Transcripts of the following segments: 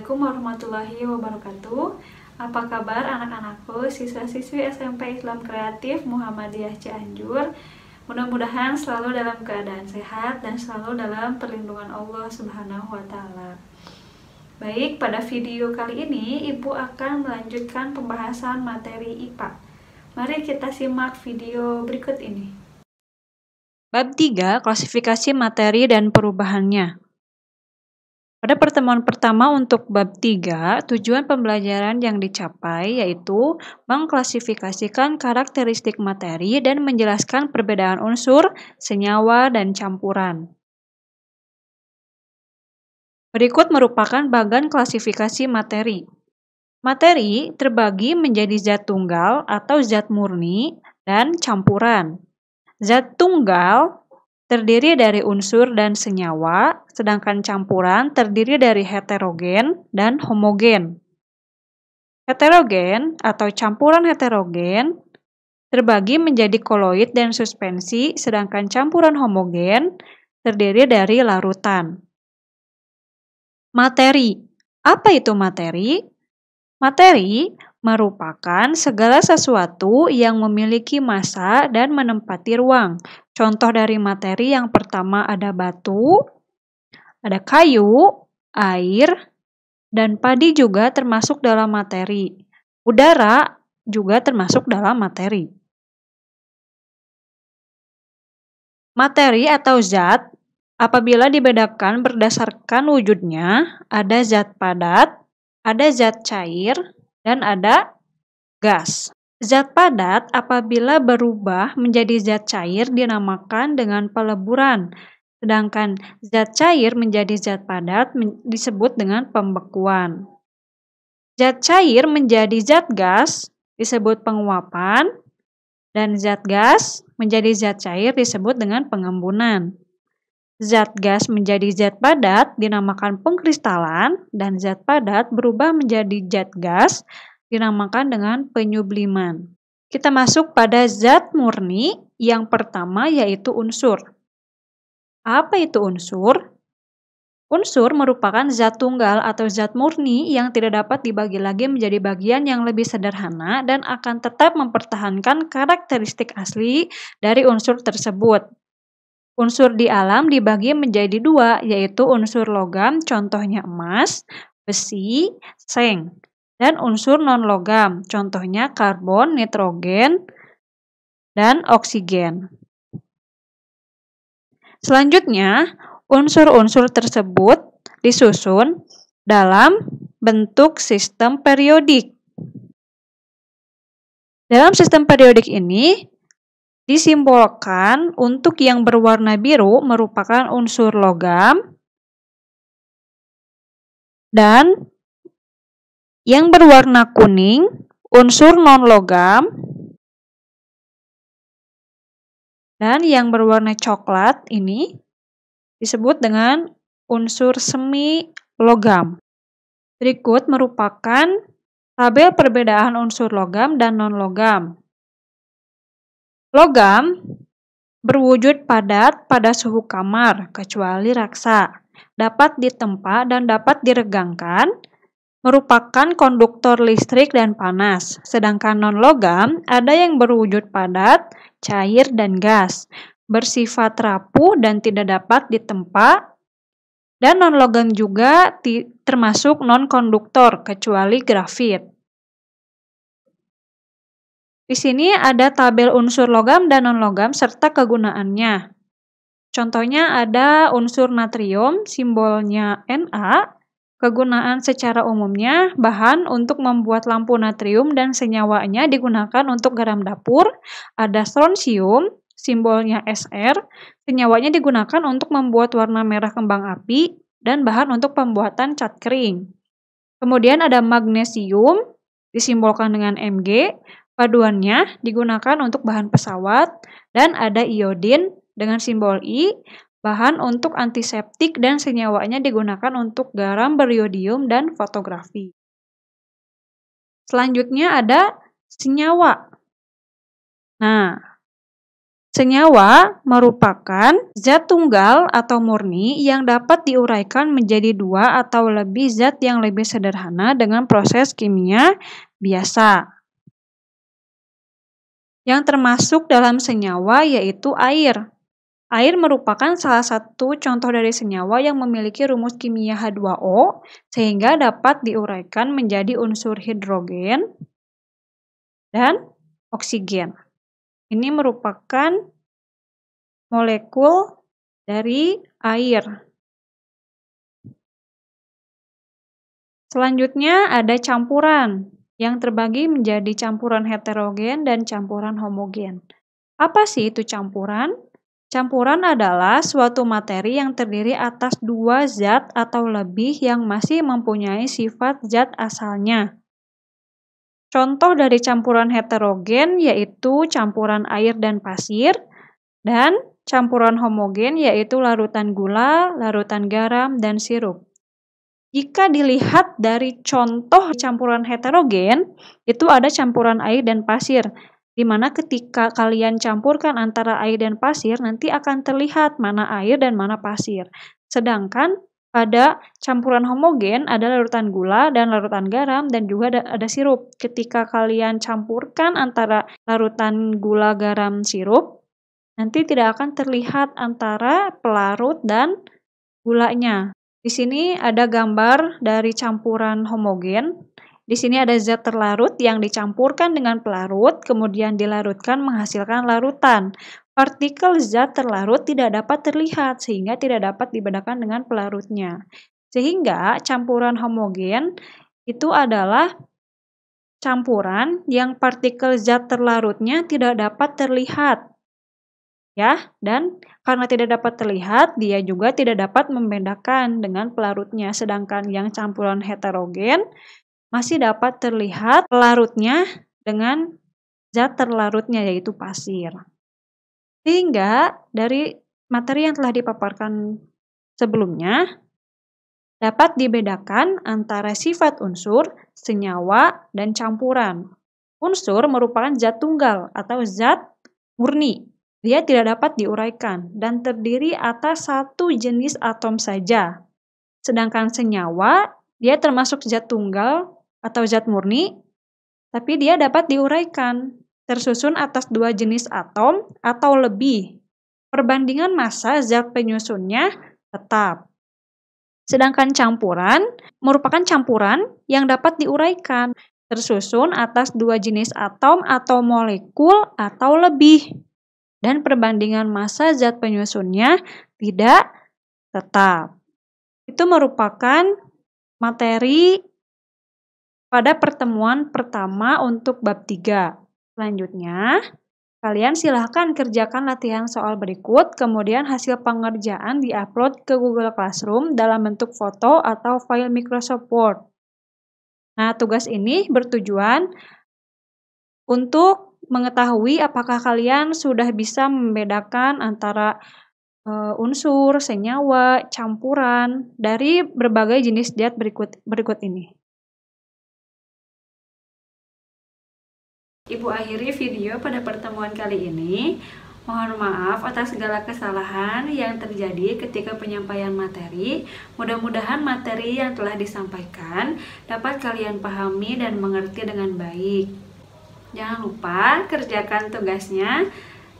Assalamualaikum warahmatullahi wabarakatuh. Apa kabar anak-anakku, siswa-siswi SMP Islam Kreatif Muhammadiyah Cianjur? Mudah-mudahan selalu dalam keadaan sehat dan selalu dalam perlindungan Allah Subhanahu wa Ta'ala. Baik, pada video kali ini Ibu akan melanjutkan pembahasan materi IPA. Mari kita simak video berikut ini. Bab 3, klasifikasi materi dan perubahannya. Pada pertemuan pertama untuk bab 3, tujuan pembelajaran yang dicapai yaitu mengklasifikasikan karakteristik materi dan menjelaskan perbedaan unsur, senyawa, dan campuran. Berikut merupakan bagan klasifikasi materi. Materi terbagi menjadi zat tunggal atau zat murni dan campuran. Zat tunggal terdiri dari unsur dan senyawa, sedangkan campuran terdiri dari heterogen dan homogen. Heterogen atau campuran heterogen terbagi menjadi koloid dan suspensi, sedangkan campuran homogen terdiri dari larutan. Materi. Apa itu materi? Materi merupakan segala sesuatu yang memiliki massa dan menempati ruang. Contoh dari materi yang pertama ada batu, ada kayu, air, dan padi juga termasuk dalam materi. Udara juga termasuk dalam materi. Materi atau zat, apabila dibedakan berdasarkan wujudnya, ada zat padat, ada zat cair, dan ada gas. Zat padat apabila berubah menjadi zat cair dinamakan dengan peleburan, sedangkan zat cair menjadi zat padat disebut dengan pembekuan. Zat cair menjadi zat gas disebut penguapan, dan zat gas menjadi zat cair disebut dengan pengembunan. Zat gas menjadi zat padat dinamakan pengkristalan, dan zat padat berubah menjadi zat gas dinamakan dengan penyubliman. Kita masuk pada zat murni yang pertama yaitu unsur. Apa itu unsur? Unsur merupakan zat tunggal atau zat murni yang tidak dapat dibagi lagi menjadi bagian yang lebih sederhana dan akan tetap mempertahankan karakteristik asli dari unsur tersebut. Unsur di alam dibagi menjadi dua, yaitu unsur logam, contohnya emas, besi, seng, dan unsur non-logam, contohnya karbon, nitrogen, dan oksigen. Selanjutnya, unsur-unsur tersebut disusun dalam bentuk sistem periodik. Dalam sistem periodik ini, disimbolkan untuk yang berwarna biru merupakan unsur logam dan yang berwarna kuning unsur non-logam dan yang berwarna coklat ini disebut dengan unsur semi logam. Berikut merupakan tabel perbedaan unsur logam dan non-logam. Logam berwujud padat pada suhu kamar, kecuali raksa, dapat ditempa dan dapat diregangkan, merupakan konduktor listrik dan panas. Sedangkan non-logam ada yang berwujud padat, cair, dan gas, bersifat rapuh dan tidak dapat ditempa, dan non-logam juga termasuk non-konduktor, kecuali grafit. Di sini ada tabel unsur logam dan non-logam serta kegunaannya. Contohnya ada unsur natrium, simbolnya Na. Kegunaan secara umumnya, bahan untuk membuat lampu natrium dan senyawanya digunakan untuk garam dapur. Ada strontium, simbolnya Sr. Senyawanya digunakan untuk membuat warna merah kembang api dan bahan untuk pembuatan cat kering. Kemudian ada magnesium, disimbolkan dengan Mg. Paduannya digunakan untuk bahan pesawat. Dan ada iodin dengan simbol I, bahan untuk antiseptik dan senyawanya digunakan untuk garam beriodium dan fotografi. Selanjutnya ada senyawa. Nah, Senyawa merupakan zat tunggal atau murni yang dapat diuraikan menjadi dua atau lebih zat yang lebih sederhana dengan proses kimia biasa. Yang termasuk dalam senyawa yaitu air. Air merupakan salah satu contoh dari senyawa yang memiliki rumus kimia H2O sehingga dapat diuraikan menjadi unsur hidrogen dan oksigen. Ini merupakan molekul dari air. Selanjutnya ada campuran yang terbagi menjadi campuran heterogen dan campuran homogen. Apa sih itu campuran? Campuran adalah suatu materi yang terdiri atas dua zat atau lebih yang masih mempunyai sifat zat asalnya. Contoh dari campuran heterogen yaitu campuran air dan pasir, dan campuran homogen yaitu larutan gula, larutan garam, dan sirup. Jika dilihat dari contoh campuran heterogen, itu ada campuran air dan pasir, di mana ketika kalian campurkan antara air dan pasir, nanti akan terlihat mana air dan mana pasir. Sedangkan pada campuran homogen ada larutan gula dan larutan garam dan juga ada sirup. Ketika kalian campurkan antara larutan gula, garam, sirup, nanti tidak akan terlihat antara pelarut dan gulanya. Di sini ada gambar dari campuran homogen. Di sini ada zat terlarut yang dicampurkan dengan pelarut, kemudian dilarutkan menghasilkan larutan. Partikel zat terlarut tidak dapat terlihat sehingga tidak dapat dibedakan dengan pelarutnya. Sehingga campuran homogen itu adalah campuran yang partikel zat terlarutnya tidak dapat terlihat. Ya, dan karena tidak dapat terlihat, dia juga tidak dapat membedakan dengan pelarutnya. Sedangkan yang campuran heterogen masih dapat terlihat pelarutnya dengan zat terlarutnya yaitu pasir. Sehingga dari materi yang telah dipaparkan sebelumnya dapat dibedakan antara sifat unsur, senyawa, dan campuran. Unsur merupakan zat tunggal atau zat murni. Dia tidak dapat diuraikan dan terdiri atas satu jenis atom saja. Sedangkan senyawa, dia termasuk zat tunggal atau zat murni, tapi dia dapat diuraikan, tersusun atas dua jenis atom atau lebih. Perbandingan massa zat penyusunnya tetap. Sedangkan campuran merupakan campuran yang dapat diuraikan, tersusun atas dua jenis atom atau molekul atau lebih. Dan perbandingan massa zat penyusunnya tidak tetap. Itu merupakan materi pada pertemuan pertama untuk bab 3. Selanjutnya, kalian silahkan kerjakan latihan soal berikut, kemudian hasil pengerjaan diupload ke Google Classroom dalam bentuk foto atau file Microsoft Word. Nah, tugas ini bertujuan untuk mengetahui apakah kalian sudah bisa membedakan antara unsur, senyawa, campuran dari berbagai jenis zat berikut ini. Ibu akhiri video pada pertemuan kali ini. Mohon maaf atas segala kesalahan yang terjadi ketika penyampaian materi. Mudah-mudahan materi yang telah disampaikan dapat kalian pahami dan mengerti dengan baik. Jangan lupa kerjakan tugasnya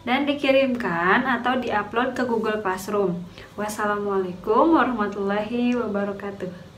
dan dikirimkan atau diupload ke Google Classroom. Wassalamualaikum warahmatullahi wabarakatuh.